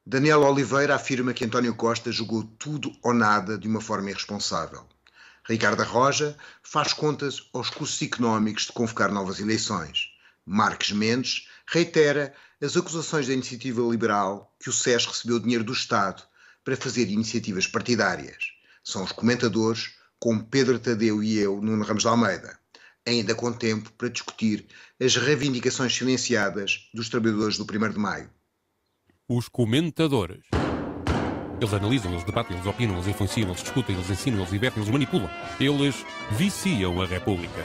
Daniel Oliveira afirma que António Costa jogou tudo ou nada de uma forma irresponsável. Ricardo Arroja faz contas aos custos económicos de convocar novas eleições. Marques Mendes reitera as acusações da Iniciativa Liberal que o SES recebeu dinheiro do Estado para fazer iniciativas partidárias. São os comentadores, como Pedro Tadeu e eu, Nuno Ramos de Almeida, ainda com tempo para discutir as reivindicações silenciadas dos trabalhadores do 1º de Maio. Os comentadores. Eles analisam, eles debatem, eles opinam, eles influenciam, eles discutem, eles ensinam, eles divertem, eles manipulam. Eles viciam a República.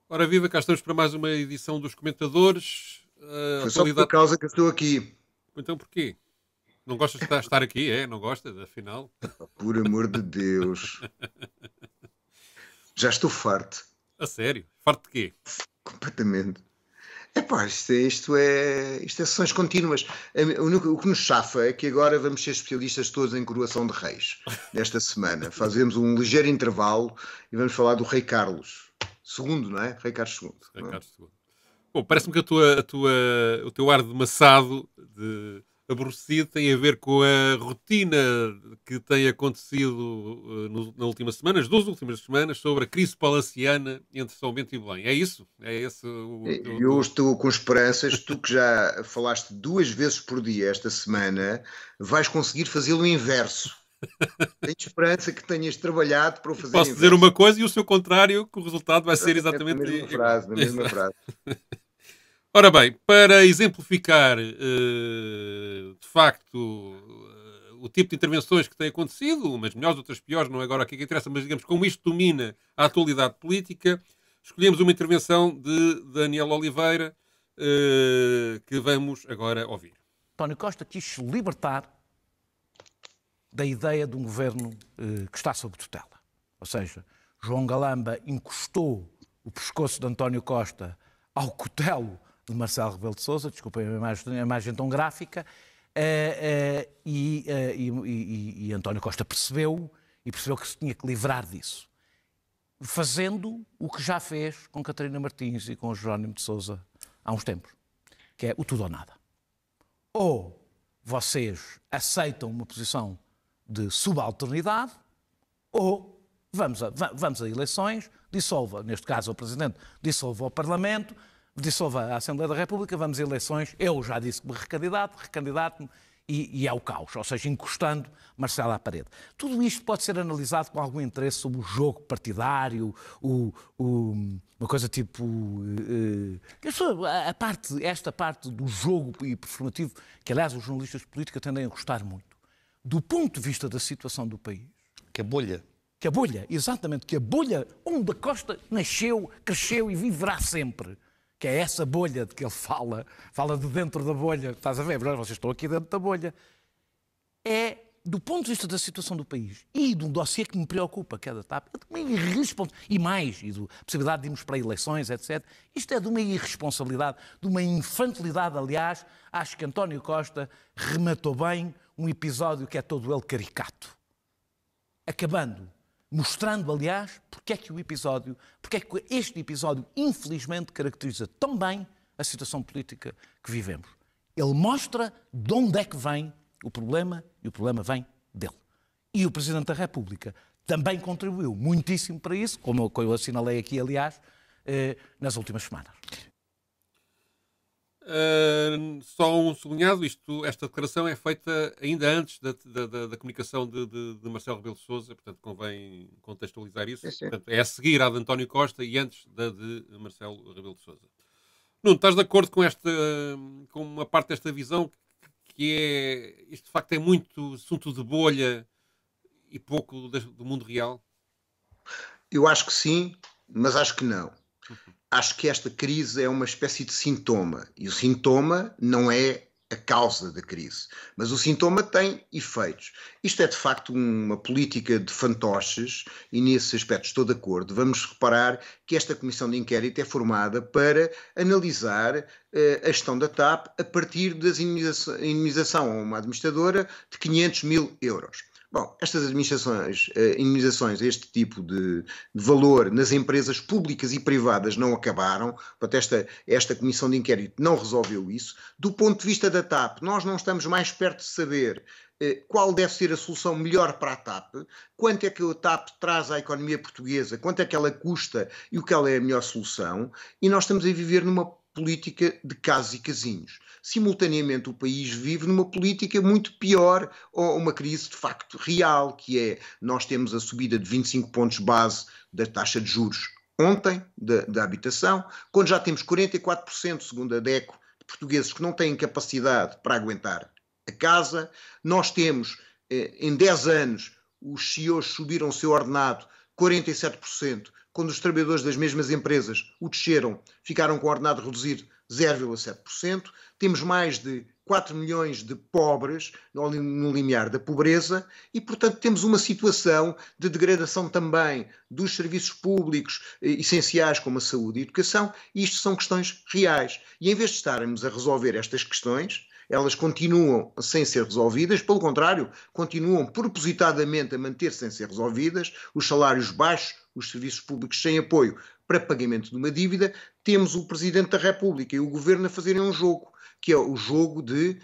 Ora viva, cá estamos para mais uma edição dos comentadores. Foi só por causa que eu estou aqui. Então porquê? Não gostas de estar aqui, é? Não gostas, afinal? Por amor de Deus. Já estou farto. A sério? Farto de quê? Completamente. Epá, isto é sessões contínuas. O que nos chafa é que agora vamos ser especialistas todos em coroação de reis. Nesta semana. Fazemos um ligeiro intervalo e vamos falar do Rei Carlos II, não é? Rei Carlos II. Rei Carlos II. Bom, parece-me que o teu ar de maçado, de aborrecido, tem a ver com a rotina que tem acontecido na última semana, as 2 últimas semanas, sobre a crise palaciana entre São Bento e Belém. É isso? É esse Eu estou com esperanças. Tu que já falaste 2 vezes por dia esta semana, vais conseguir fazê-lo o inverso. Tenho esperança que tenhas trabalhado para o fazer. Posso dizer uma coisa e o seu contrário, que o resultado vai ser exatamente na mesma frase. Ora bem, para exemplificar de facto o tipo de intervenções que têm acontecido, umas melhores, outras piores, não é agora aqui que interessa, mas digamos como isto domina a atualidade política, escolhemos uma intervenção de Daniel Oliveira que vamos agora ouvir. António Costa quis se libertar da ideia de um governo que está sob tutela. Ou seja, João Galamba encostou o pescoço de António Costa ao cutelo de Marcelo Rebelo de Sousa, desculpem a imagem tão gráfica, e António Costa percebeu que se tinha que livrar disso, fazendo o que já fez com Catarina Martins e com o Jerónimo de Sousa há uns tempos, que é o tudo ou nada. Ou vocês aceitam uma posição de subalternidade, ou vamos a eleições, dissolva, neste caso o Presidente, dissolva o Parlamento, dissolva a Assembleia da República, vamos a eleições, eu já disse que me recandidato-me e é o caos, ou seja, encostando Marcelo à parede. Tudo isto pode ser analisado com algum interesse sobre o jogo partidário, uma coisa tipo... esta parte do jogo performativo, que aliás os jornalistas de política tendem a gostar muito. Do ponto de vista da situação do país... Que a bolha, exatamente, que a bolha onde a Costa nasceu, cresceu e viverá sempre. Que é essa bolha de que ele fala de dentro da bolha, estás a ver, vocês estão aqui dentro da bolha. É, do ponto de vista da situação do país e de um dossiê que me preocupa, que é da TAP, é de uma irresponsabilidade, e mais, e da possibilidade de irmos para eleições, etc. Isto é de uma irresponsabilidade, de uma infantilidade, aliás. Acho que António Costa rematou bem um episódio que é todo ele caricato. Acabando, mostrando, aliás, porque é que este episódio, infelizmente, caracteriza tão bem a situação política que vivemos. Ele mostra de onde é que vem o problema, e o problema vem dele. E o Presidente da República também contribuiu muitíssimo para isso, como eu assinalei aqui, aliás, nas últimas semanas. Só um sublinhado, esta declaração é feita ainda antes da comunicação de Marcelo Rebelo de Sousa, portanto convém contextualizar isso. Portanto, é a seguir à de António Costa e antes da de Marcelo Rebelo de Sousa. Nuno, estás de acordo com uma parte desta visão que é, isto de facto é muito assunto de bolha e pouco do mundo real? Eu acho que sim, mas acho que não. Acho que esta crise é uma espécie de sintoma. E o sintoma não é a causa da crise. Mas o sintoma tem efeitos. Isto é, de facto, uma política de fantoches e, nesse aspecto, estou de acordo. Vamos reparar que esta comissão de inquérito é formada para analisar a gestão da TAP a partir da indemnização a uma administradora de 500 mil euros. Bom, estas indemnizações a este tipo de valor nas empresas públicas e privadas não acabaram. Portanto, esta comissão de inquérito não resolveu isso. Do ponto de vista da TAP, nós não estamos mais perto de saber qual deve ser a solução melhor para a TAP, quanto é que a TAP traz à economia portuguesa, quanto é que ela custa e o que ela é a melhor solução. E nós estamos a viver numa política de casos e casinhos. Simultaneamente, o país vive numa política muito pior, ou uma crise de facto real, que é, nós temos a subida de 25 pontos base da taxa de juros ontem, da habitação, quando já temos 44%, segundo a DECO, de portugueses que não têm capacidade para aguentar a casa. Nós temos, em 10 anos, os CEOs subiram o seu ordenado 47%, quando os trabalhadores das mesmas empresas o desceram, ficaram com o ordenado reduzido 0,7%. Temos mais de 4 milhões de pobres no limiar da pobreza e, portanto, temos uma situação de degradação também dos serviços públicos essenciais como a saúde e a educação, e isto são questões reais. E em vez de estarmos a resolver estas questões, elas continuam sem ser resolvidas, pelo contrário, continuam propositadamente a manter-se sem ser resolvidas, os salários baixos, os serviços públicos sem apoio para pagamento de uma dívida. Temos o Presidente da República e o Governo a fazerem um jogo, que é o jogo de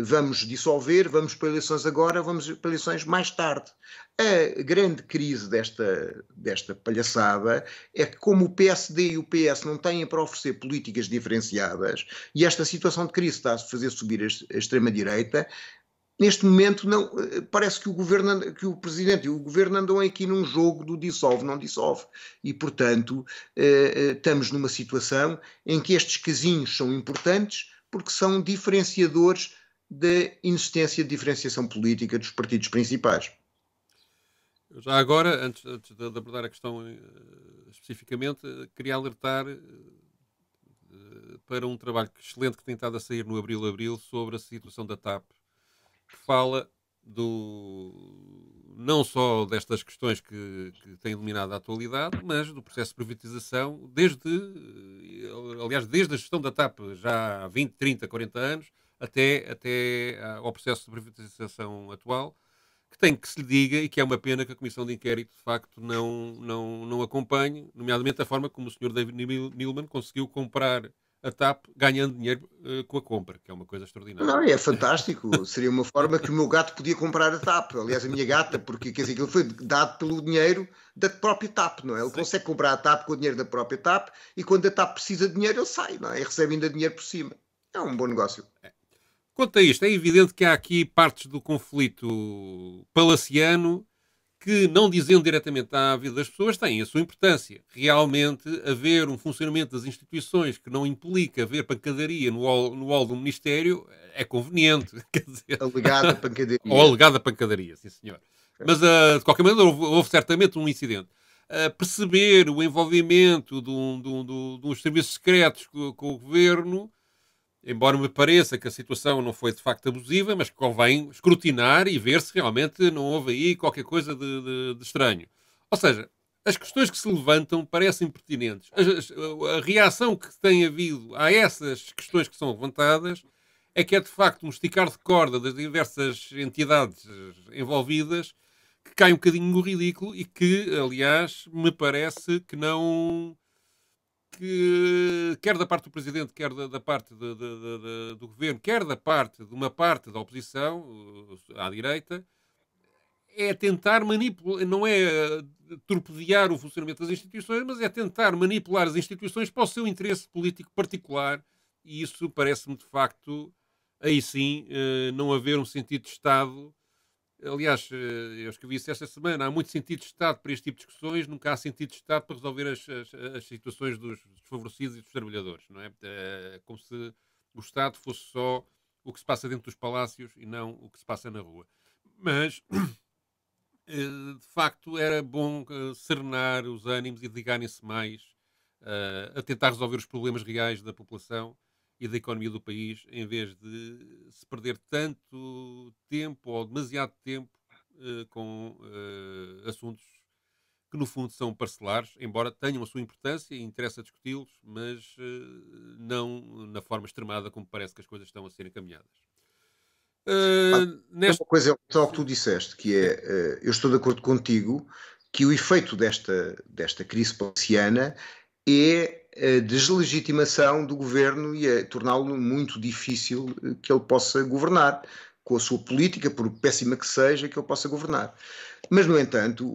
vamos dissolver, vamos para eleições agora, vamos para eleições mais tarde. A grande crise desta palhaçada é que, como o PSD e o PS não têm para oferecer políticas diferenciadas e esta situação de crise está a fazer subir a extrema-direita, neste momento não, parece que o Presidente e o Governo andam aqui num jogo do dissolve, não dissolve. E, portanto, estamos numa situação em que estes casinhos são importantes porque são diferenciadores da inexistência de diferenciação política dos partidos principais. Já agora, antes de abordar a questão especificamente, queria alertar para um trabalho excelente que tem estado a sair no Abril sobre a situação da TAP, que fala não só destas questões que têm dominado a atualidade, mas do processo de privatização, aliás, desde a gestão da TAP já há 20, 30, 40 anos, até ao processo de privatização atual, que tem que se lhe diga, e que é uma pena que a Comissão de Inquérito, de facto, não acompanhe, nomeadamente a forma como o Sr. David Neeleman conseguiu comprar a TAP ganhando dinheiro com a compra, que é uma coisa extraordinária. Não, é fantástico. Seria uma forma que o meu gato podia comprar a TAP. Aliás, a minha gata, porque quer dizer, aquilo foi dado pelo dinheiro da própria TAP, não é? Ele consegue comprar a TAP com o dinheiro da própria TAP e quando a TAP precisa de dinheiro, ele sai, não é? E recebe ainda dinheiro por cima. É um bom negócio. Quanto a isto, é evidente que há aqui partes do conflito palaciano que, não dizendo diretamente à vida das pessoas, têm a sua importância. Realmente, haver um funcionamento das instituições que não implica haver pancadaria no hall do Ministério é conveniente. Quer dizer... Alegada pancadaria. Ou alegada pancadaria, sim senhor. Mas, de qualquer maneira, houve certamente um incidente. Perceber o envolvimento dos serviços secretos com o Governo, embora me pareça que a situação não foi de facto abusiva, mas que convém escrutinar e ver se realmente não houve aí qualquer coisa de estranho. Ou seja, as questões que se levantam parecem pertinentes. A reação que tem havido a essas questões que são levantadas é que é de facto um esticar de corda das diversas entidades envolvidas que cai um bocadinho no ridículo e que, aliás, me parece que não... que quer da parte do Presidente, quer da parte do Governo, quer da parte de uma parte da oposição, à direita, é tentar manipular, não é torpedear o funcionamento das instituições, mas é tentar manipular as instituições para o seu interesse político particular, e isso parece-me, de facto, aí sim, não haver um sentido de Estado. Aliás, eu escrevi isso esta semana, há muito sentido de Estado para este tipo de discussões, nunca há sentido de Estado para resolver as situações dos desfavorecidos e dos trabalhadores, não é? É como se o Estado fosse só o que se passa dentro dos palácios e não o que se passa na rua. Mas, de facto, era bom serenar os ânimos e dedicarem-se mais a tentar resolver os problemas reais da população e da economia do país, em vez de se perder tanto tempo ou demasiado tempo com assuntos que no fundo são parcelares, embora tenham a sua importância e interessa discuti-los, mas não na forma extremada como parece que as coisas estão a ser encaminhadas. Uma coisa só que tu disseste, que é, eu estou de acordo contigo, que o efeito desta crise palaciana é a deslegitimação do governo e a torná-lo muito difícil que ele possa governar, com a sua política, por péssima que seja, que ele possa governar. Mas, no entanto,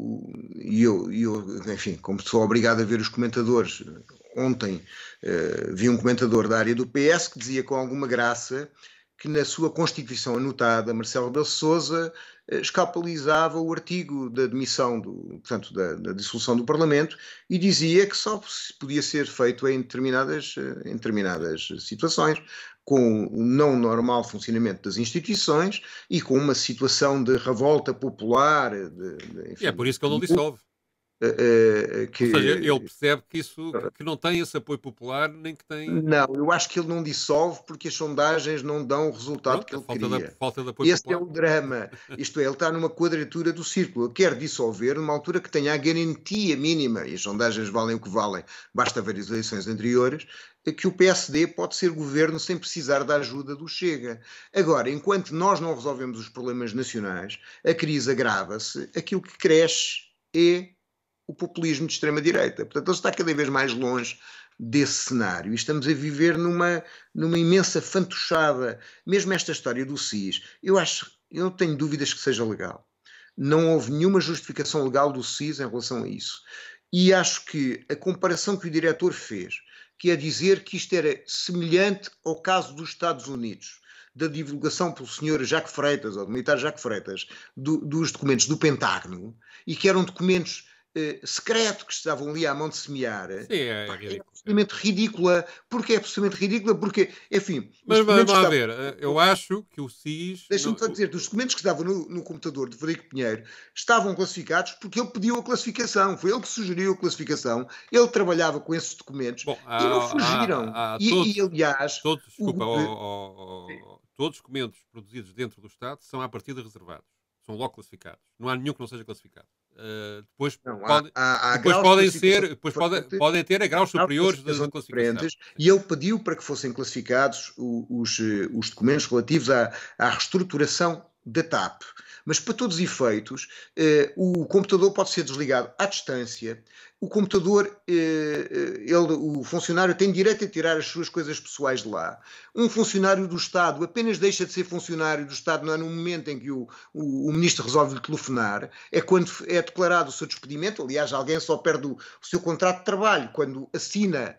enfim, como sou obrigado a ver os comentadores, ontem vi um comentador da área do PS que dizia com alguma graça que na sua Constituição anotada, Marcelo Rebelo de Sousa escapulizava o artigo da demissão, portanto, da dissolução do Parlamento e dizia que só podia ser feito em determinadas situações, com o não normal funcionamento das instituições e com uma situação de revolta popular. Enfim, e é por isso que ele não dissolve. Ou seja, ele percebe que não tem esse apoio popular, nem que tem... Não, eu acho que ele não dissolve porque as sondagens não dão o resultado que ele queria. Falta de apoio Esse popular. É o drama. Isto é, ele está numa quadratura do círculo. Ele quer dissolver numa altura que tenha a garantia mínima, e as sondagens valem o que valem, basta ver as eleições anteriores, que o PSD pode ser governo sem precisar da ajuda do Chega. Agora, enquanto nós não resolvemos os problemas nacionais, a crise agrava-se, aquilo que cresce é o populismo de extrema-direita. Portanto, ele está cada vez mais longe desse cenário e estamos a viver numa imensa fantochada. Mesmo esta história do SIS, eu não tenho dúvidas que seja legal. Não houve nenhuma justificação legal do SIS em relação a isso. E acho que a comparação que o diretor fez, que é dizer que isto era semelhante ao caso dos Estados Unidos, da divulgação pelo senhor Jacques Freitas, ou do militar Jacques Freitas, dos documentos do Pentágono, e que eram documentos secreto que estavam ali à mão de semear. Sim, é absolutamente ridícula. Porquê é absolutamente ridícula? Porque, enfim... Mas vamos lá ver. Eu acho que o SIS... Deixa-me só dizer, os documentos que estavam no computador de Frederico Pinheiro estavam classificados porque ele pediu a classificação. Foi ele que sugeriu a classificação. Ele trabalhava com esses documentos e não fugiram. Aliás... Todos os documentos produzidos dentro do Estado são à partida reservados. São logo classificados. Não há nenhum que não seja classificado. Depois podem ter graus superiores de classificação. E ele pediu para que fossem classificados os documentos relativos à reestruturação da TAP. Mas para todos os efeitos, o computador pode ser desligado à distância. O computador, o funcionário tem direito a tirar as suas coisas pessoais de lá. Um funcionário do Estado apenas deixa de ser funcionário do Estado não é no momento em que o ministro resolve lhe telefonar, é quando é declarado o seu despedimento. Aliás, alguém só perde o seu contrato de trabalho quando assina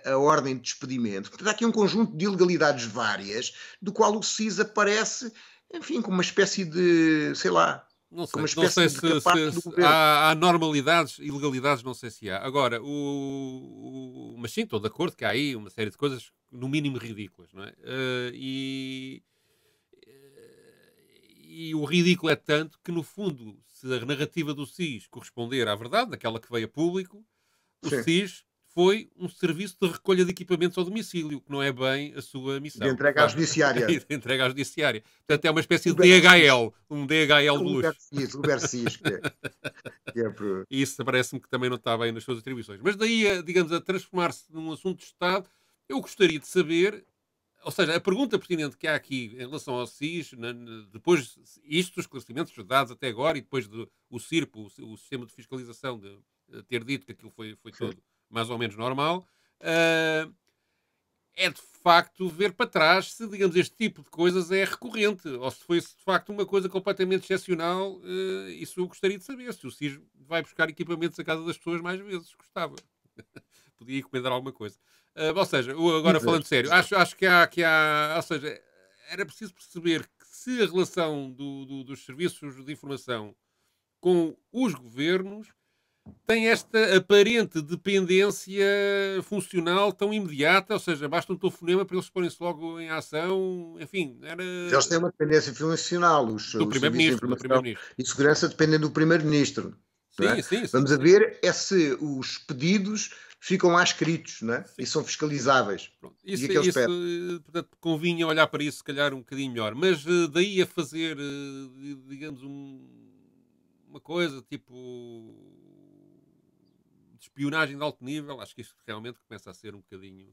a ordem de despedimento. Portanto, há aqui um conjunto de ilegalidades várias, do qual o SIS aparece, enfim, como uma espécie de, sei lá, não sei se há normalidades, ilegalidades, não sei se há. Agora, mas sim, estou de acordo que há aí uma série de coisas, no mínimo, ridículas, não é? E o ridículo é tanto que, no fundo, se a narrativa do SIS corresponder à verdade, daquela que veio a público, o SIS foi um serviço de recolha de equipamentos ao domicílio, que não é bem a sua missão. De entrega à judiciária. De entrega à judiciária. Portanto, é uma espécie de DHL, um DHL de luxo. O Bercis, que é Isso parece-me que também não está bem nas suas atribuições. Mas daí, digamos, a transformar-se num assunto de Estado, eu gostaria de saber, ou seja, a pergunta pertinente que há aqui em relação ao SIS, depois os esclarecimentos dados até agora, e depois o CIRP, o Sistema de Fiscalização, de ter dito que aquilo foi todo mais ou menos normal, é de facto ver para trás se, digamos, este tipo de coisas é recorrente, ou se foi de facto uma coisa completamente excepcional. Isso eu gostaria de saber, se o SIS vai buscar equipamentos à casa das pessoas mais vezes, gostava. Podia encomendar alguma coisa. Ou seja, agora falando sério, acho que há, ou seja, era preciso perceber que se a relação dos serviços de informação com os governos tem esta aparente dependência funcional tão imediata, ou seja, basta um telefonema para eles porem-se logo em ação, enfim. Eles têm uma dependência funcional, do Primeiro-Ministro e segurança dependem do Primeiro-Ministro. Sim. Vamos a ver se os pedidos ficam lá escritos, não é? E são fiscalizáveis. Isso, portanto, convinha olhar para isso, se calhar, um bocadinho melhor. Mas daí a fazer, digamos, uma coisa tipo de espionagem de alto nível, acho que isto realmente começa a ser um bocadinho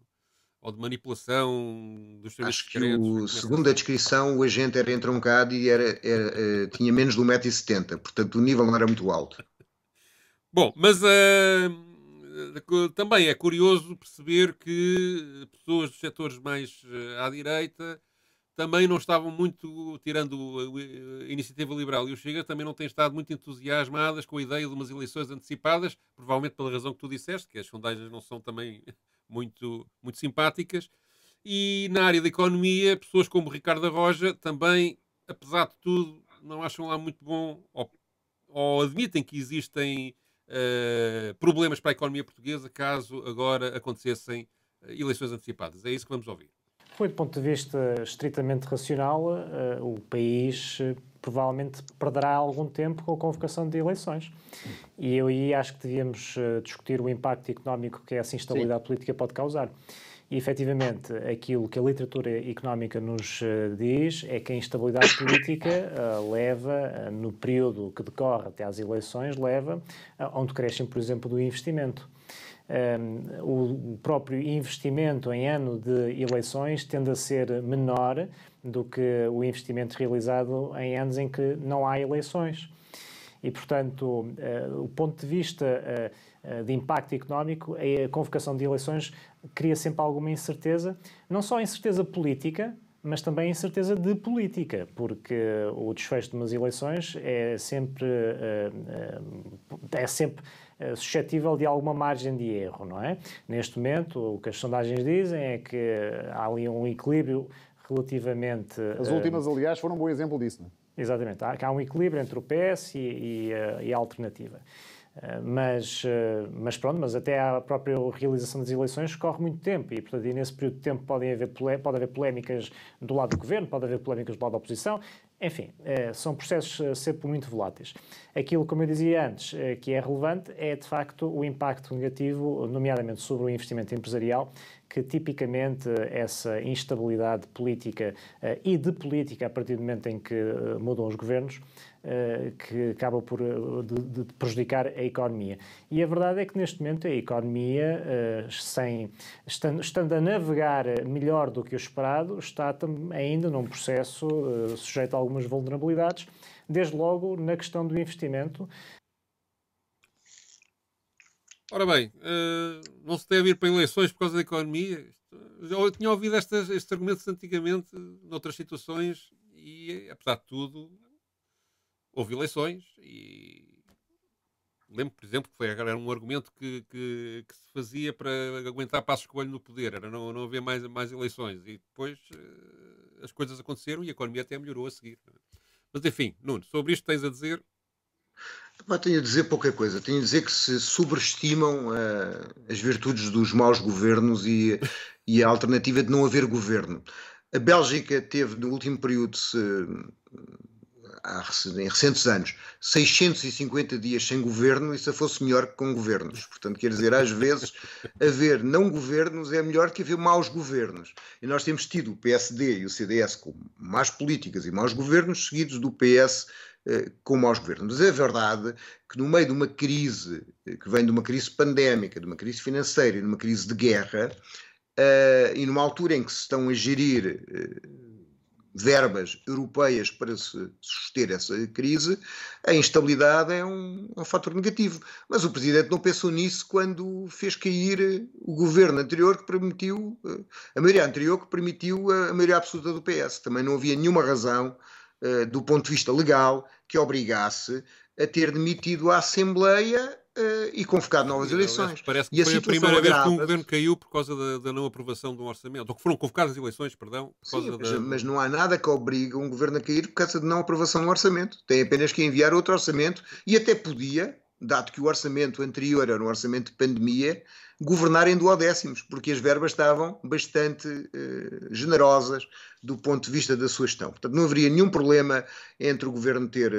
ou de manipulação dos serviços Acho que, secretos? segundo a descrição, o agente era entroncado e tinha menos de 1,70 m, portanto o nível não era muito alto. Bom, mas também é curioso perceber que pessoas dos setores mais à direita também não estavam muito, tirando a Iniciativa Liberal e o Chega, também não têm estado muito entusiasmadas com a ideia de umas eleições antecipadas, provavelmente pela razão que tu disseste, que as sondagens não são também muito, muito simpáticas. E na área da economia, pessoas como Ricardo Arroja também, apesar de tudo, não acham lá muito bom, ou admitem que existem problemas para a economia portuguesa caso agora acontecessem eleições antecipadas. É isso que vamos ouvir. Foi, do ponto de vista estritamente racional, o país provavelmente perderá algum tempo com a convocação de eleições. E eu aí acho que devíamos discutir o impacto económico que essa instabilidade política pode causar. E, efetivamente, aquilo que a literatura económica nos diz é que a instabilidade política leva, no período que decorre até às eleições, leva a um decréscimo, por exemplo, do investimento. O próprio investimento em ano de eleições tende a ser menor do que o investimento realizado em anos em que não há eleições. E, portanto, o ponto de vista de impacto económico, a convocação de eleições cria sempre alguma incerteza, não só incerteza política, mas também incerteza de política, porque o desfecho de umas eleições é sempre suscetível de alguma margem de erro, não é? Neste momento, o que as sondagens dizem é que há ali um equilíbrio relativamente... As últimas, aliás, foram um bom exemplo disso, não é? Exatamente. Há um equilíbrio entre o PS e a alternativa. Mas até a própria realização das eleições corre muito tempo e, portanto, nesse período de tempo pode haver polémicas do lado do governo, pode haver polémicas do lado da oposição. Enfim, são processos sempre muito voláteis. Aquilo, como eu dizia antes, que é relevante é, de facto, o impacto negativo, nomeadamente sobre o investimento empresarial, que tipicamente essa instabilidade política e de política, a partir do momento em que mudam os governos, que acaba por de prejudicar a economia. E a verdade é que, neste momento, a economia, estando a navegar melhor do que o esperado, está ainda num processo sujeito a algumas vulnerabilidades, desde logo na questão do investimento. Ora bem, não se deve ir para eleições por causa da economia. Eu tinha ouvido estes argumentos antigamente, noutras situações, e, apesar de tudo, houve eleições e lembro, por exemplo, que era um argumento que se fazia para aguentar Passos Coelho no poder, era não haver mais eleições. E depois as coisas aconteceram e a economia até melhorou a seguir. Mas, enfim, Nuno, sobre isto tens a dizer... Tenho a dizer pouca coisa. Tenho a dizer que se subestimam as virtudes dos maus governos e a alternativa de não haver governo. A Bélgica teve, no último período, em recentes anos, 650 dias sem governo e se fosse melhor que com governos. Portanto, quer dizer, às vezes, haver não governos é melhor que haver maus governos. E nós temos tido o PSD e o CDS com más políticas e maus governos, seguidos do PS com maus governos. Mas é verdade que no meio de uma crise, que vem de uma crise pandémica, de uma crise financeira e de uma crise de guerra, e numa altura em que se estão a gerir verbas europeias para se suster essa crise, a instabilidade é um fator negativo. Mas o Presidente não pensou nisso quando fez cair o governo anterior que permitiu, a maioria anterior que permitiu a maioria absoluta do PS. Também não havia nenhuma razão, do ponto de vista legal, que obrigasse a ter demitido a Assembleia e convocado novas eleições. Parece que foi a primeira vez que um governo caiu por causa da não aprovação de um orçamento, ou que foram convocadas eleições, perdão. Mas não há nada que obrigue um governo a cair por causa de não aprovação de um orçamento. Tem apenas que enviar outro orçamento e até podia, dado que o orçamento anterior era um orçamento de pandemia, governar em duodécimos, porque as verbas estavam bastante generosas do ponto de vista da sua gestão. Portanto, não haveria nenhum problema entre o governo ter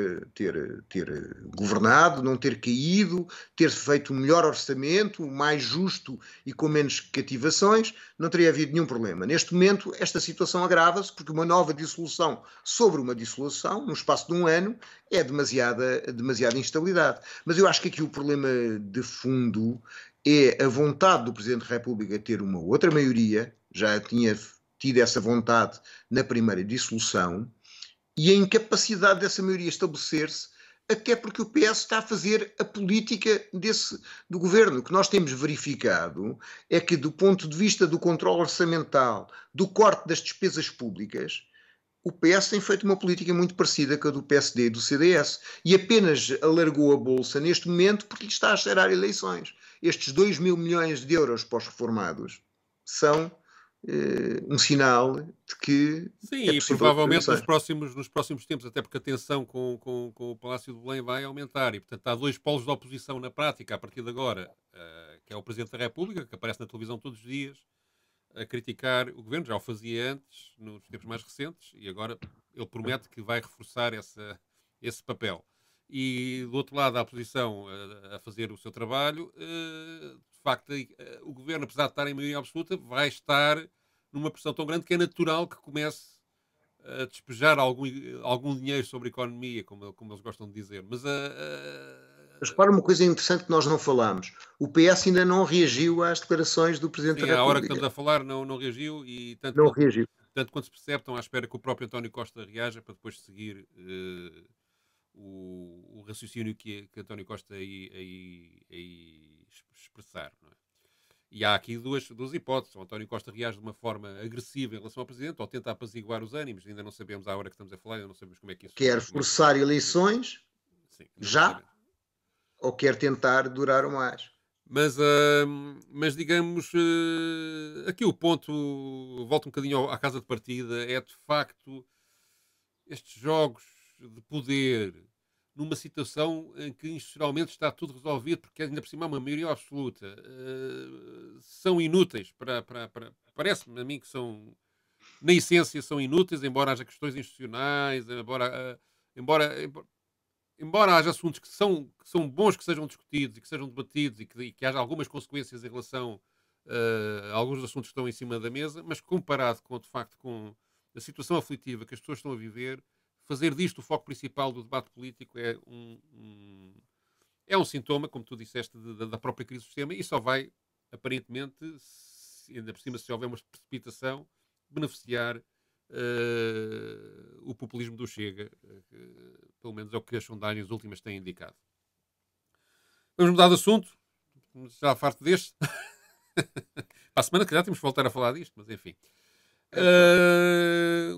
governado, não ter caído, ter feito um melhor orçamento, mais justo e com menos cativações, não teria havido nenhum problema. Neste momento, esta situação agrava-se porque uma nova dissolução sobre uma dissolução, no espaço de um ano, é demasiada instabilidade. Mas eu acho que aqui o problema de fundo é a vontade do Presidente da República ter uma outra maioria, já tinha tido essa vontade na primeira dissolução, e a incapacidade dessa maioria estabelecer-se, até porque o PS está a fazer a política do governo. O que nós temos verificado é que, do ponto de vista do controle orçamental, do corte das despesas públicas, o PS tem feito uma política muito parecida com a do PSD e do CDS, e apenas alargou a bolsa neste momento porque lhe está a cheirar eleições. Estes 2 mil milhões de euros para os reformados são um sinal de que sim, e provavelmente nos próximos tempos, até porque a tensão com o Palácio de Belém vai aumentar, e portanto há 2 polos de oposição na prática a partir de agora, que é o Presidente da República, que aparece na televisão todos os dias a criticar o governo, já o fazia antes, nos tempos mais recentes, e agora ele promete que vai reforçar esse papel. E do outro lado, a oposição a fazer o seu trabalho, de facto, o governo, apesar de estar em maioria absoluta, vai estar numa pressão tão grande que é natural que comece a despejar algum dinheiro sobre a economia, como eles gostam de dizer. Mas repara uma coisa interessante que nós não falámos. O PS ainda não reagiu às declarações do Presidente da República. À hora que estamos a falar, não reagiu. E tanto quanto se percebe, estão à espera que o próprio António Costa reaja para depois seguir o raciocínio que António Costa aí expressar. Não é? E há aqui duas hipóteses. O António Costa reage de uma forma agressiva em relação ao Presidente, ou tenta apaziguar os ânimos. Ainda não sabemos à hora que estamos a falar, ainda não sabemos como é que isso... Quer forçar eleições, sim, já, ou quer tentar durar mais. Mas digamos, aqui o ponto, volto um bocadinho à casa de partida, é de facto estes jogos de poder numa situação em que institucionalmente está tudo resolvido, porque ainda por cima há uma maioria absoluta, são inúteis parece-me a mim que são, na essência, são inúteis, embora haja questões institucionais, embora haja assuntos que são bons que sejam discutidos e que sejam debatidos e que haja algumas consequências em relação a alguns assuntos que estão em cima da mesa, mas comparado de facto com a situação aflitiva que as pessoas estão a viver, fazer disto o foco principal do debate político é um sintoma, como tu disseste, da própria crise do sistema, e só vai, aparentemente, ainda por cima, se houver uma precipitação, beneficiar o populismo do Chega, pelo menos é o que as sondagens últimas têm indicado. Vamos mudar de assunto, já farto deste. Para a semana que já temos que voltar a falar disto, mas enfim.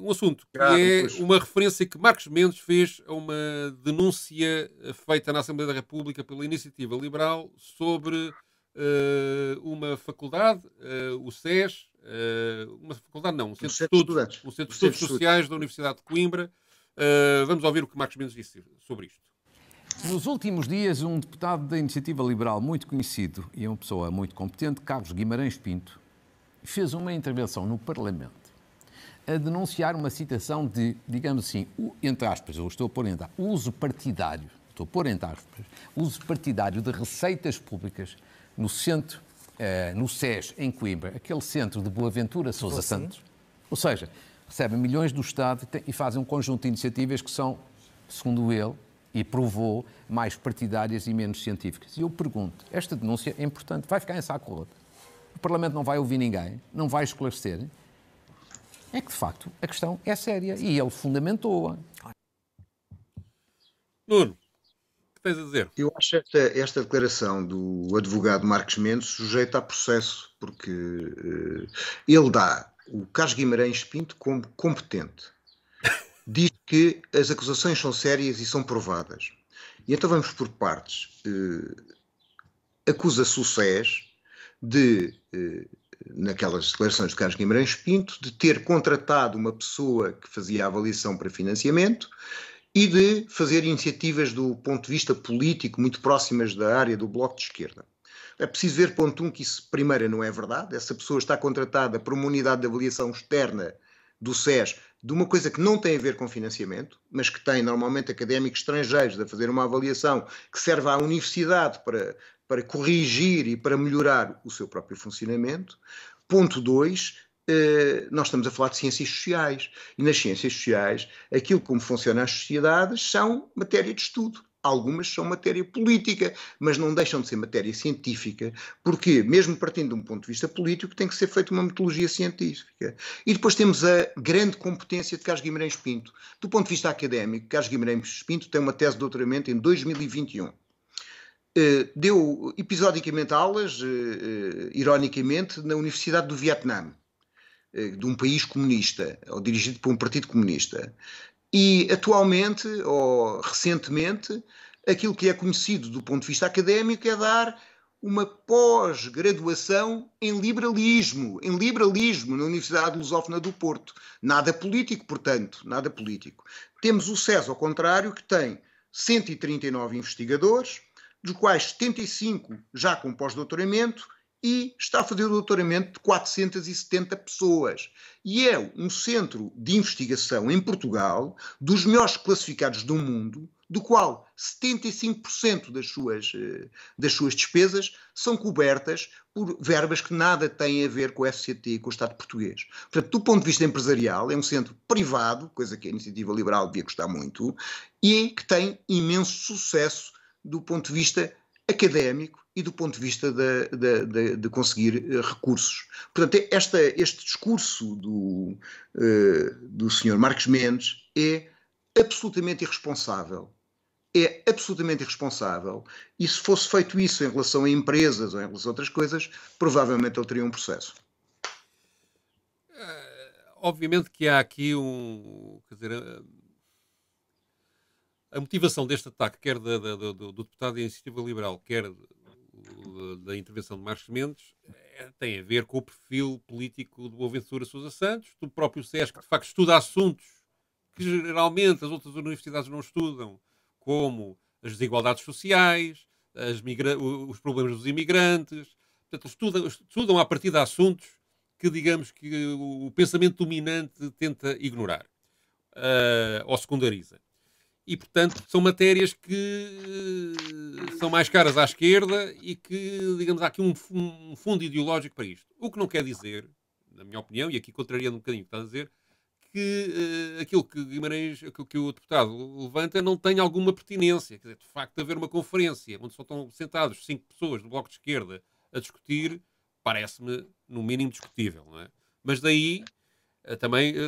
Um assunto que é uma referência que Marcos Mendes fez a uma denúncia feita na Assembleia da República pela Iniciativa Liberal sobre uma faculdade, o SES, uma faculdade não, um centro de estudos sociais da Universidade de Coimbra. Vamos ouvir o que Marcos Mendes disse sobre isto. Nos últimos dias, um deputado da Iniciativa Liberal muito conhecido e uma pessoa muito competente, Carlos Guimarães Pinto, fez uma intervenção no Parlamento a denunciar uma situação de, digamos assim, entre aspas, eu estou a pôr entre aspas, uso partidário de receitas públicas no centro, no SES, em Coimbra, aquele centro de Boaventura Sousa Santos. Ou seja, recebem milhões do Estado e fazem um conjunto de iniciativas que são, segundo ele, e provou, mais partidárias e menos científicas. E eu pergunto, esta denúncia é importante, vai ficar em saco roto? O Parlamento não vai ouvir ninguém, não vai esclarecer? É que, de facto, a questão é séria e ele fundamentou-a. Nuno, o que tens a dizer? Eu acho esta declaração do advogado Marcos Mendes sujeita a processo, porque ele dá o Carlos Guimarães Pinto como competente. Diz que as acusações são sérias e são provadas. E então vamos por partes. Acusa-se o SES de, naquelas declarações de Carlos Guimarães Pinto, de ter contratado uma pessoa que fazia avaliação para financiamento e de fazer iniciativas do ponto de vista político muito próximas da área do Bloco de Esquerda. É preciso ver, ponto 1, que isso, primeiro, não é verdade. Essa pessoa está contratada por uma unidade de avaliação externa do SES de uma coisa que não tem a ver com financiamento, mas que tem normalmente académicos estrangeiros a fazer uma avaliação que serve à universidade para corrigir e para melhorar o seu próprio funcionamento. Ponto 2, nós estamos a falar de ciências sociais. E nas ciências sociais, aquilo como funcionam as sociedades são matéria de estudo. Algumas são matéria política, mas não deixam de ser matéria científica, porque, mesmo partindo de um ponto de vista político, tem que ser feita uma metodologia científica. E depois temos a grande competência de Carlos Guimarães Pinto. Do ponto de vista académico, Carlos Guimarães Pinto tem uma tese de doutoramento em 2021. Deu episodicamente aulas, ironicamente, na Universidade do Vietnã, de um país comunista, ou dirigido por um partido comunista. E atualmente, ou recentemente, aquilo que é conhecido do ponto de vista académico é dar uma pós-graduação em liberalismo na Universidade Lusófona do Porto. Nada político, portanto, nada político. Temos o SES, ao contrário, que tem 139 investigadores, dos quais 75 já com pós-doutoramento, e está a fazer o doutoramento de 470 pessoas. E é um centro de investigação em Portugal, dos melhores classificados do mundo, do qual 75% das suas despesas são cobertas por verbas que nada têm a ver com o FCT e com o Estado português. Portanto, do ponto de vista empresarial, é um centro privado, coisa que a Iniciativa Liberal devia gostar muito, e que tem imenso sucesso do ponto de vista académico e do ponto de vista de conseguir recursos. Portanto, este discurso do Sr. Marcos Mendes é absolutamente irresponsável. É absolutamente irresponsável. E se fosse feito isso em relação a empresas ou em relação a outras coisas, provavelmente ele teria um processo. Obviamente que há aqui quer dizer, a motivação deste ataque, quer do deputado da Iniciativa Liberal, quer da intervenção de Marcos Mendes, tem a ver com o perfil político do Boaventura Sousa Santos, do próprio SES, que de facto estuda assuntos que geralmente as outras universidades não estudam, como as desigualdades sociais, os problemas dos imigrantes. Portanto, estudam a partir de assuntos que, digamos, que o pensamento dominante tenta ignorar ou secundariza. E, portanto, são matérias que são mais caras à esquerda e que, digamos, há aqui um fundo ideológico para isto. O que não quer dizer, na minha opinião, e aqui contrariando um bocadinho o que está a dizer, que aquilo que Guimarães, que o deputado levanta não tem alguma pertinência. Quer dizer, de facto, haver uma conferência onde só estão sentados 5 pessoas do Bloco de Esquerda a discutir, parece-me, no mínimo, discutível, não é? Mas daí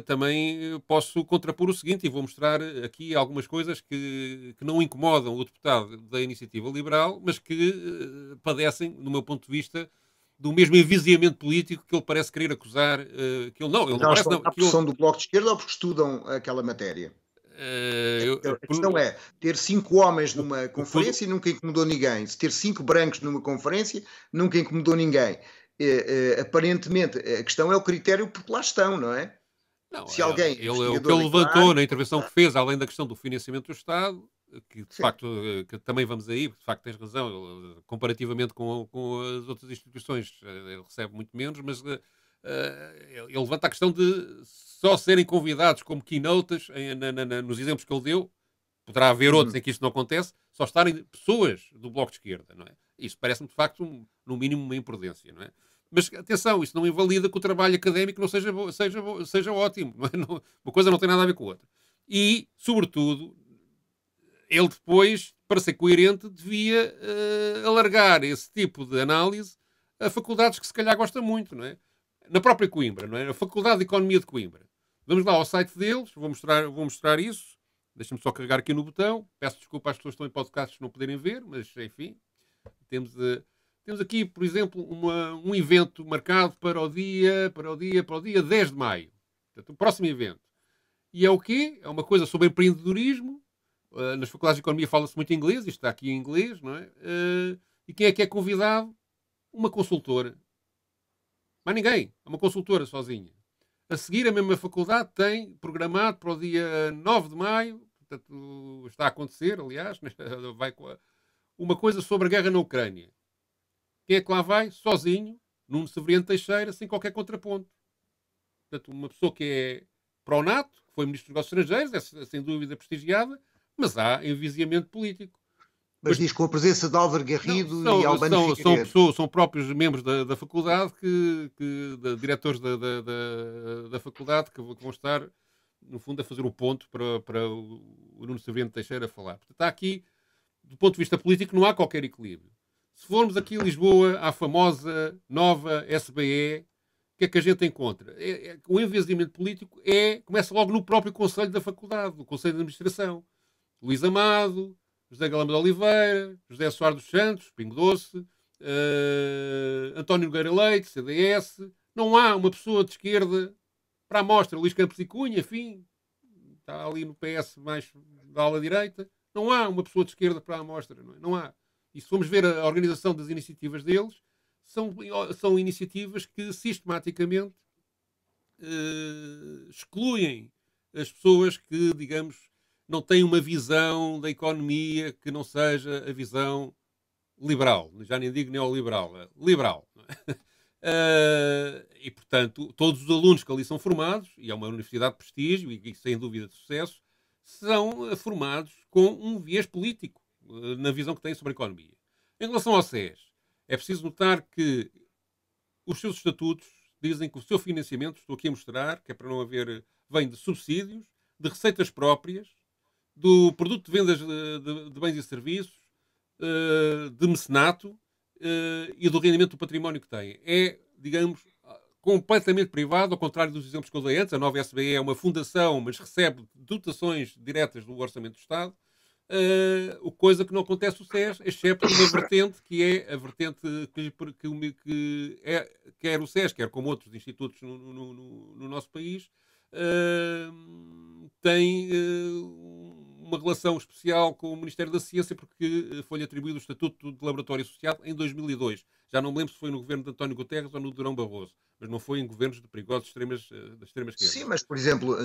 também posso contrapor o seguinte, e vou mostrar aqui algumas coisas que não incomodam o deputado da Iniciativa Liberal, mas que padecem, do meu ponto de vista, do mesmo envisiamento político que ele parece querer acusar. Que ele não parece, não. A pressão do Bloco de Esquerda ou porque estudam aquela matéria? A questão é ter 5 homens numa conferência e nunca incomodou ninguém. Se ter 5 brancos numa conferência, nunca incomodou ninguém. Aparentemente, a questão é o critério porque lá estão, não é? Não, se alguém, o que ele levantou na intervenção que fez, além da questão do financiamento do Estado, que de facto, que também vamos aí, porque de facto tens razão, ele, comparativamente com as outras instituições, ele recebe muito menos, mas ele levanta a questão de só serem convidados como keynotes, nos exemplos que ele deu, poderá haver outros em que isto não acontece, só estarem pessoas do Bloco de Esquerda, não é? Isso parece-me de facto, no mínimo, uma imprudência, não é? Mas atenção, isso não invalida que o trabalho académico não seja ótimo. Não é? Uma coisa não tem nada a ver com a outra. E, sobretudo, ele depois, para ser coerente, devia alargar esse tipo de análise a faculdades que se calhar gosta muito, não é? Na própria Coimbra, não é? A Faculdade de Economia de Coimbra. Vamos lá ao site deles, vou mostrar isso. Deixa-me só carregar aqui no botão. Peço desculpa às pessoas que estão em podcasts não poderem ver, mas enfim. Temos aqui, por exemplo, um evento marcado para o dia 10 de maio. Portanto, o próximo evento. E é o quê? É uma coisa sobre empreendedorismo. Nas faculdades de economia fala-se muito inglês. Isto está aqui em inglês, não é? E quem é convidado? Uma consultora. Mais ninguém. É uma consultora sozinha. A seguir, a mesma faculdade tem programado para o dia 9 de maio. Portanto, está a acontecer, aliás. Vai com uma coisa sobre a guerra na Ucrânia. Quem é que lá vai? Sozinho, Nuno Severiano Teixeira, sem qualquer contraponto. Portanto, uma pessoa que é pró-NATO, que foi Ministro dos Negócios Estrangeiros, é sem dúvida prestigiada, mas há envisiamento político. Mas diz com a presença de Álvaro Garrido e Albano Figueiredo. São próprios membros da faculdade, diretores da faculdade, que vão estar, no fundo, a fazer o ponto para o Nuno Severiano Teixeira falar. Portanto, há aqui do ponto de vista político, não há qualquer equilíbrio. Se formos aqui a Lisboa, à famosa nova SBE, o que é que a gente encontra? O envezamento político começa logo no próprio Conselho da Faculdade, no Conselho de Administração. Luís Amado, José Galamba de Oliveira, José Soares dos Santos, Pingo Doce, António Nogueira Leite, CDS. Não há uma pessoa de esquerda para a mostra. Luís Campos e Cunha, enfim, está ali no PS mais da ala direita. Não há uma pessoa de esquerda para a amostra. Não há. E se formos ver a organização das iniciativas deles, são iniciativas que sistematicamente excluem as pessoas que, digamos, não têm uma visão da economia que não seja a visão liberal. Já nem digo neoliberal, liberal. E, portanto, todos os alunos que ali são formados, e é uma universidade de prestígio e sem dúvida de sucesso, são formados com um viés político na visão que têm sobre a economia. Em relação ao SES, é preciso notar que os seus estatutos dizem que o seu financiamento, estou aqui a mostrar, que é para não haver, vem de subsídios, de receitas próprias, do produto de vendas de bens e serviços, de mecenato e do rendimento do património que tem. É, digamos, completamente privado, ao contrário dos exemplos que eu dei antes. A nova SBE é uma fundação, mas recebe dotações diretas do Orçamento do Estado. Coisa que não acontece no SES, exceto uma vertente, que é a vertente que quer o SES, quer como outros institutos no nosso país, tem uma relação especial com o Ministério da Ciência, porque foi-lhe atribuído o Estatuto de Laboratório Associado em 2002. Já não me lembro se foi no governo de António Guterres ou no Durão Barroso, mas não foi em governos de perigosos da extrema esquerda. Sim, mas, por exemplo,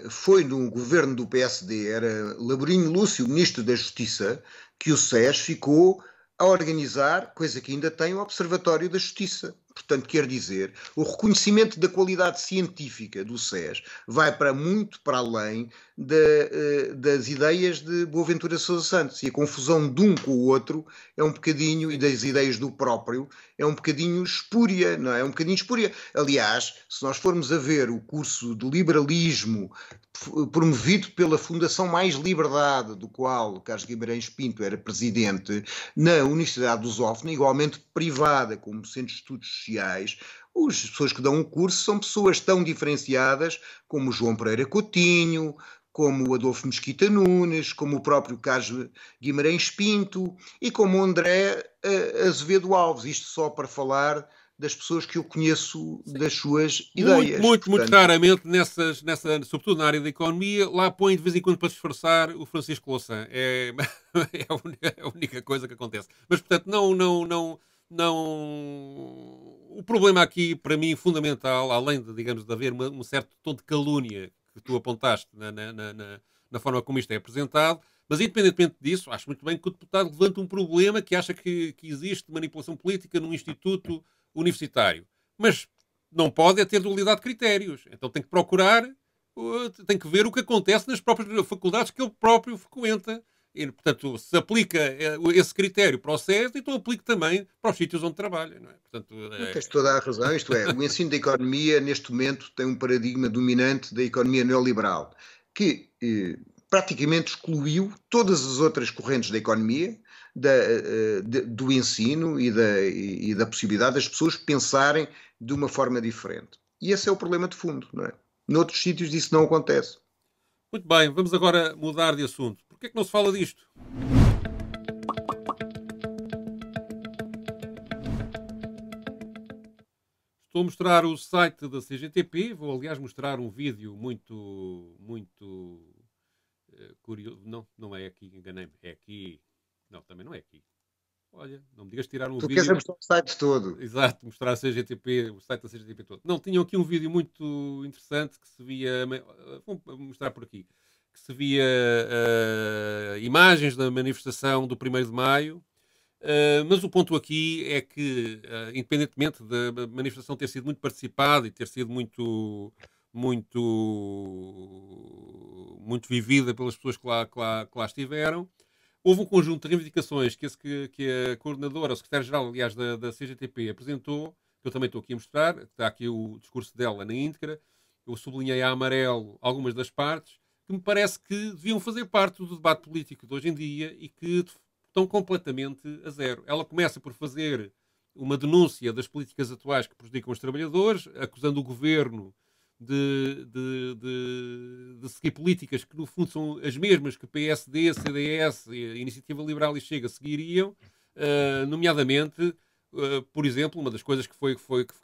foi no governo do PSD, era Laborinho Lúcio, Ministro da Justiça, que o SES ficou a organizar, coisa que ainda tem, o Observatório da Justiça. Portanto, quer dizer, o reconhecimento da qualidade científica do SES vai muito para além das ideias de Boaventura Sousa Santos. E a confusão de um com o outro é um bocadinho, e das ideias do próprio, é um bocadinho espúria, não é? É um bocadinho espúria. Aliás, se nós formos a ver o curso de liberalismo promovido pela Fundação Mais Liberdade, do qual Carlos Guimarães Pinto era presidente, na Universidade de Lusófona, igualmente privada, como Centro de Estudos Sociais, as pessoas que dão o curso são pessoas tão diferenciadas como o João Pereira Coutinho, como o Adolfo Mesquita Nunes, como o próprio Carlos Guimarães Pinto e como o André Azevedo Alves. Isto só para falar das pessoas que eu conheço, das suas ideias. Muito raramente, sobretudo na área da economia, lá põe de vez em quando para disfarçar o Francisco Louçã. É a única coisa que acontece. Mas, portanto, não. O problema aqui, para mim, fundamental, além de, digamos, de haver um certo tom de calúnia que tu apontaste na forma como isto é apresentado, mas independentemente disso, acho muito bem que o deputado levanta um problema que acha que existe manipulação política num instituto universitário. Mas não pode ter dualidade de critérios. Então tem que procurar, tem que ver o que acontece nas próprias faculdades que ele próprio frequenta. E, portanto, se aplica esse critério para o SES, então aplique também para os sítios onde trabalha. Não é? Portanto, Tens toda a razão. Isto é, o ensino da economia, neste momento, tem um paradigma dominante da economia neoliberal, que praticamente excluiu todas as outras correntes da economia, do ensino e da possibilidade das pessoas pensarem de uma forma diferente. E esse é o problema de fundo, não é? Noutros sítios isso não acontece. Muito bem, vamos agora mudar de assunto. Porquê é que não se fala disto? Estou a mostrar o site da CGTP. Vou, aliás, mostrar um vídeo muito curioso. Não é aqui, enganei-me. É aqui. Não, também não é aqui. Olha, não me digas tirar um vídeo... Tu queres mostrar o site todo. Exato, mostrar a CGTP, o site da CGTP todo. Não, tinham aqui um vídeo muito interessante que se via... Vou mostrar por aqui. Que se via imagens da manifestação do 1º de Maio, mas o ponto aqui é que, independentemente da manifestação ter sido muito participada e ter sido muito vivida pelas pessoas que lá estiveram, houve um conjunto de reivindicações que a coordenadora, o secretário-geral, aliás, da CGTP apresentou, que eu também estou aqui a mostrar. Está aqui o discurso dela na íntegra. Eu sublinhei a amarelo algumas das partes que me parece que deviam fazer parte do debate político de hoje em dia e que, estão completamente a zero. Ela começa por fazer uma denúncia das políticas atuais que prejudicam os trabalhadores, acusando o governo de seguir políticas que, no fundo, são as mesmas que PSD, CDS, a Iniciativa Liberal e Chega seguiriam, nomeadamente, por exemplo, uma das coisas que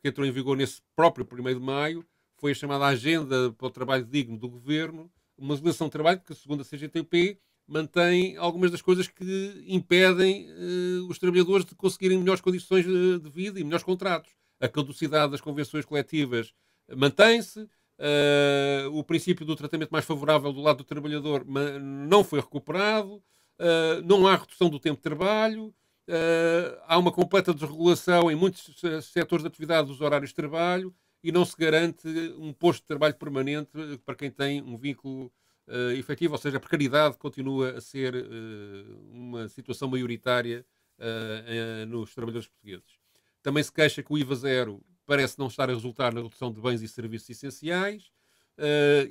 entrou em vigor nesse próprio 1º de maio foi a chamada Agenda para o Trabalho Digno do Governo, uma legislação de trabalho que, segundo a CGTP, mantém algumas das coisas que impedem os trabalhadores de conseguirem melhores condições de vida e melhores contratos. A caducidade das convenções coletivas mantém-se, o princípio do tratamento mais favorável do lado do trabalhador não foi recuperado, não há redução do tempo de trabalho, há uma completa desregulação em muitos setores de atividade dos horários de trabalho e não se garante um posto de trabalho permanente para quem tem um vínculo efetivo, ou seja, a precariedade continua a ser uma situação maioritária nos trabalhadores portugueses. Também se queixa que o IVA zero parece não estar a resultar na redução de bens e serviços essenciais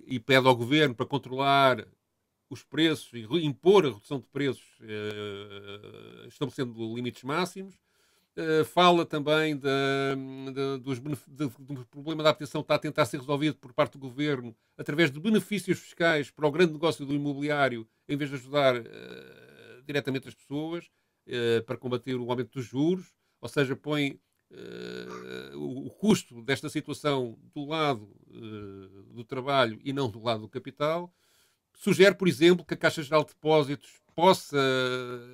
e pede ao Governo para controlar os preços e impor a redução de preços, estabelecendo limites máximos. Fala também do problema da habitação que está a tentar ser resolvido por parte do Governo através de benefícios fiscais para o grande negócio do imobiliário, em vez de ajudar diretamente as pessoas para combater o aumento dos juros, ou seja, põe o custo desta situação do lado do trabalho e não do lado do capital. Sugere, por exemplo, que a Caixa Geral de Depósitos possa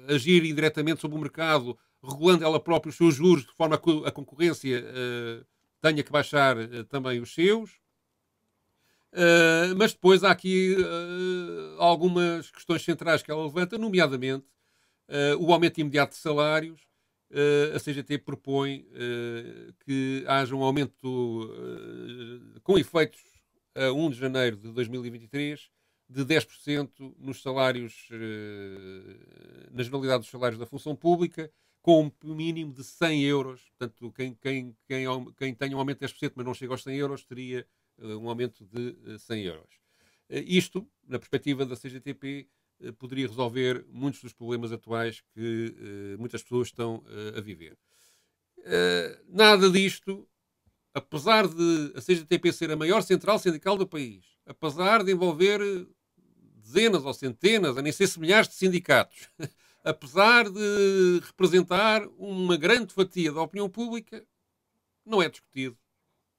agir indiretamente sobre o mercado, regulando ela própria os seus juros, de forma a que a concorrência tenha que baixar também os seus. Mas depois há aqui algumas questões centrais que ela levanta, nomeadamente o aumento imediato de salários. A CGT propõe que haja um aumento com efeitos a 1 de janeiro de 2023 de 10% nos salários, na generalidade dos salários da função pública, com um mínimo de 100 euros. Portanto, quem tem um aumento de 10%, mas não chega aos 100 euros, teria um aumento de 100 euros. Isto, na perspectiva da CGTP, poderia resolver muitos dos problemas atuais que muitas pessoas estão a viver. Nada disto, apesar de a CGTP ser a maior central sindical do país, apesar de envolver dezenas ou centenas, a nem sei se milhares de sindicatos, apesar de representar uma grande fatia da opinião pública, não é discutido.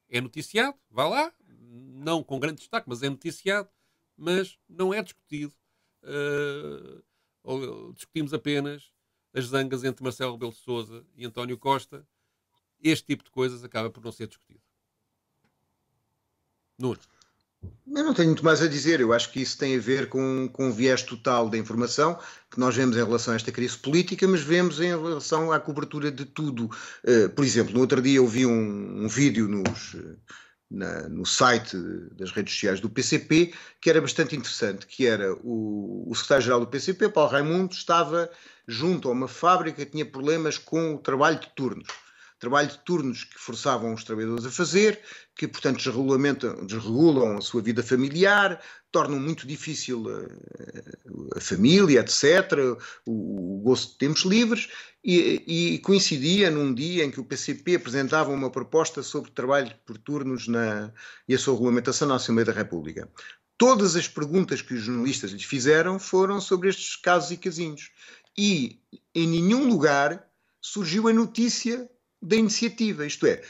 É noticiado, vá lá, não com grande destaque, mas é noticiado, mas não é discutido. Discutimos apenas as zangas entre Marcelo Rebelo de Sousa e António Costa. Este tipo de coisas acaba por não ser discutido. Nuno. Eu não tenho muito mais a dizer. Eu acho que isso tem a ver com um viés total da informação que nós vemos em relação a esta crise política, mas vemos em relação à cobertura de tudo. Por exemplo, no outro dia eu vi um vídeo no site das redes sociais do PCP que era bastante interessante, que era o secretário-geral do PCP, Paulo Raimundo, estava junto a uma fábrica que tinha problemas com o trabalho de turnos. Trabalho de turnos que forçavam os trabalhadores a fazer, que, portanto, desregulam a sua vida familiar, tornam muito difícil a família, etc., o gosto de tempos livres, e coincidia num dia em que o PCP apresentava uma proposta sobre trabalho por turnos e a sua regulamentação na Assembleia da República. Todas as perguntas que os jornalistas lhes fizeram foram sobre estes casos e casinhos. E em nenhum lugar surgiu a notícia da iniciativa, isto é,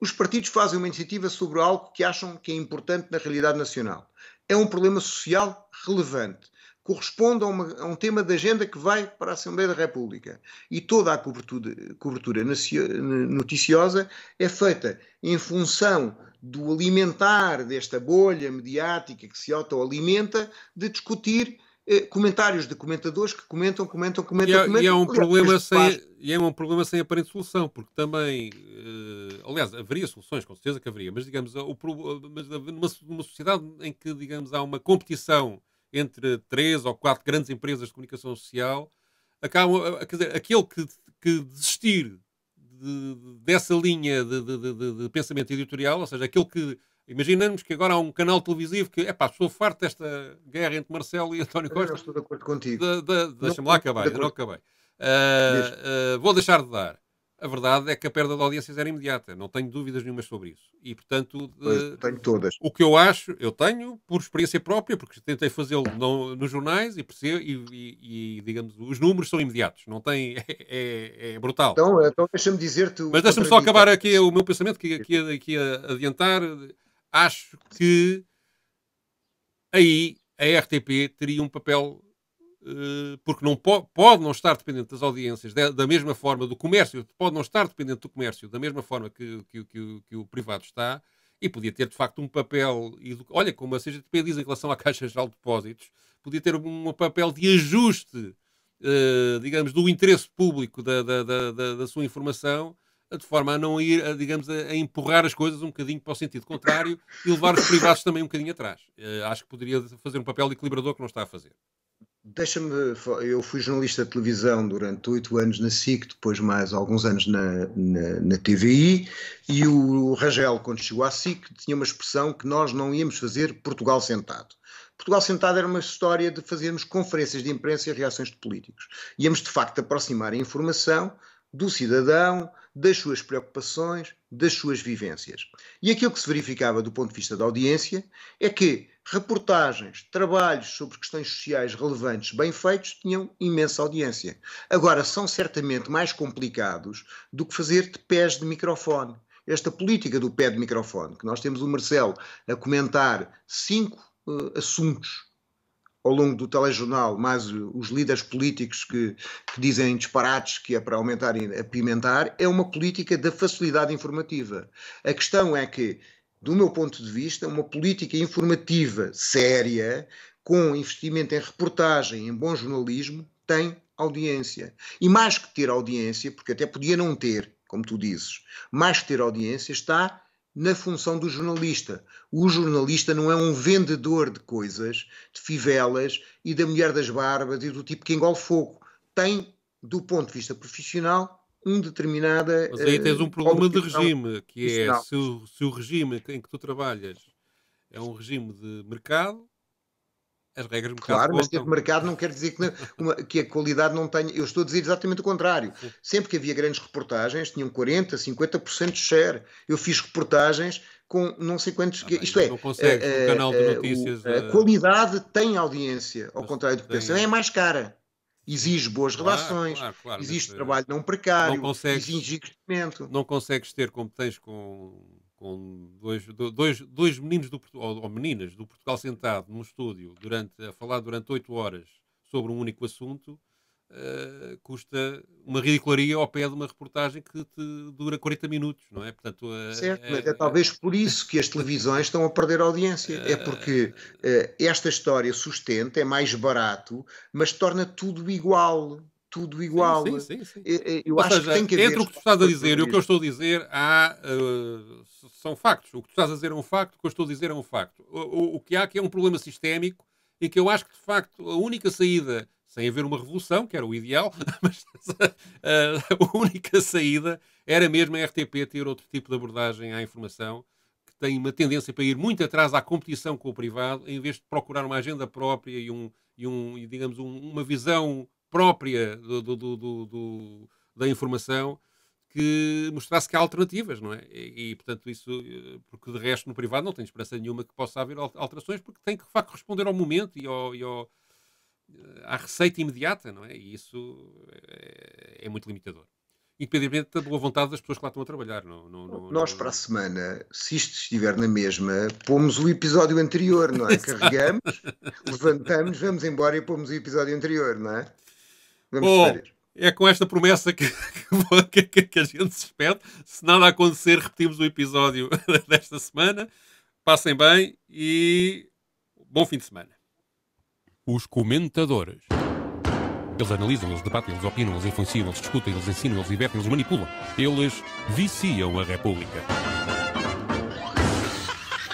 os partidos fazem uma iniciativa sobre algo que acham que é importante na realidade nacional. É um problema social relevante, corresponde a um tema de agenda que vai para a Assembleia da República. E toda a cobertura noticiosa é feita em função do alimentar desta bolha mediática que se autoalimenta, de discutir comentários de comentadores que comentam. E é um problema sem aparente solução, porque também, aliás, haveria soluções, com certeza que haveria, mas digamos, numa sociedade em que, digamos, há uma competição entre 3 ou 4 grandes empresas de comunicação social, quer dizer, aquele que desistir dessa linha de pensamento editorial, ou seja, aquele que imaginamos que agora há um canal televisivo que, estou farto desta guerra entre Marcelo e António Costa. Eu estou de acordo contigo. Deixa-me lá acabar, eu não acabei. Vou deixar de dar. A verdade é que a perda de audiências era imediata. Não tenho dúvidas nenhumas sobre isso. E, portanto, tenho todas. O que eu acho, eu tenho por experiência própria, porque tentei fazê-lo nos jornais e percebo, e digamos, os números são imediatos. Não tem... É brutal. Então deixa-me dizer-te... Mas deixa-me só acabar aqui o meu pensamento, que aqui a adiantar. Acho que aí a RTP teria um papel... porque não pode não estar dependente das audiências da mesma forma do comércio, pode não estar dependente do comércio da mesma forma que o privado está, e podia ter de facto um papel, olha, como a CGTP diz em relação à Caixa Geral de Depósitos, podia ter um papel de ajuste, digamos, do interesse público da sua informação, de forma a não ir, digamos, a empurrar as coisas um bocadinho para o sentido contrário e levar os privados também um bocadinho atrás. Acho que poderia fazer um papel de equilibrador que não está a fazer. Eu fui jornalista de televisão durante 8 anos na SIC, depois mais alguns anos na TVI, e o Rangel, quando chegou à SIC, tinha uma expressão que nós não íamos fazer Portugal sentado. Portugal sentado era uma história de fazermos conferências de imprensa e reações de políticos. Íamos, de facto, aproximar a informação do cidadão, das suas preocupações, das suas vivências. E aquilo que se verificava do ponto de vista da audiência é que reportagens, trabalhos sobre questões sociais relevantes, bem feitos, tinham imensa audiência. Agora, são certamente mais complicados do que fazer de pés de microfone. Esta política do pé de microfone, que nós temos o Marcelo a comentar 5 assuntos ao longo do telejornal, mais os líderes políticos que dizem disparates que é para aumentarem, apimentar, é uma política da facilidade informativa. A questão é que, do meu ponto de vista, uma política informativa séria, com investimento em reportagem, em bom jornalismo, tem audiência. E mais que ter audiência, porque até podia não ter, como tu dizes, mais que ter audiência está na função do jornalista. O jornalista não é um vendedor de coisas, de fivelas e da mulher das barbas e do tipo que engole fogo. Tem, do ponto de vista profissional, determinada... Mas aí tens um problema de regime, que é se o regime em que tu trabalhas é um regime de mercado, as regras de mercado Claro, contam. mas ter mercado não quer dizer que a qualidade não tenha... Eu estou a dizer exatamente o contrário. Sim. Sempre que havia grandes reportagens, tinham 40%, 50% de share. Eu fiz reportagens com não sei quantos... Isto é, não consegues um canal de notícias... A qualidade tem audiência, ao contrário do que pensam. É mais cara. Exige boas redações, exige trabalho não precário, exige investimento. Não consegues ter como tens com dois meninos ou meninas do Portugal sentado num estúdio a falar durante 8 horas sobre um único assunto, custa uma ridicularia ao pé de uma reportagem que te dura 40 minutos, não é? Portanto, certo, mas é talvez por isso que as televisões estão a perder audiência. É porque esta história sustenta, é mais barato, mas torna tudo igual. Tudo igual. Sim. Eu acho que tem que haver... Entre o que tu estás a dizer e o que eu estou a dizer, são factos. O que tu estás a dizer é um facto, o que eu estou a dizer é um facto. O que há aqui é um problema sistémico e que eu acho que, de facto, a única saída, sem haver uma revolução, que era o ideal, mas a única saída era mesmo a RTP ter outro tipo de abordagem à informação, que tem uma tendência para ir muito atrás à competição com o privado, em vez de procurar uma agenda própria e digamos, uma visão própria da informação que mostrasse que há alternativas, não é? E, portanto, isso, porque de resto no privado não tem esperança nenhuma que possa haver alterações, porque tem que, de facto, responder ao momento e à receita imediata, não é? E isso é muito limitador. Independentemente da boa vontade das pessoas que lá estão a trabalhar. Nós, para a semana, se isto estiver na mesma, pomos o episódio anterior, não é? Carregamos, levantamos, vamos embora e pomos o episódio anterior, não é? Vamos de férias. É com esta promessa que a gente se despede. Se nada acontecer, repetimos o episódio desta semana. Passem bem e bom fim de semana. Os comentadores. Eles analisam, eles debatem, eles opinam, eles influenciam, eles discutem, eles ensinam, eles divertem, eles manipulam. Eles viciam a República.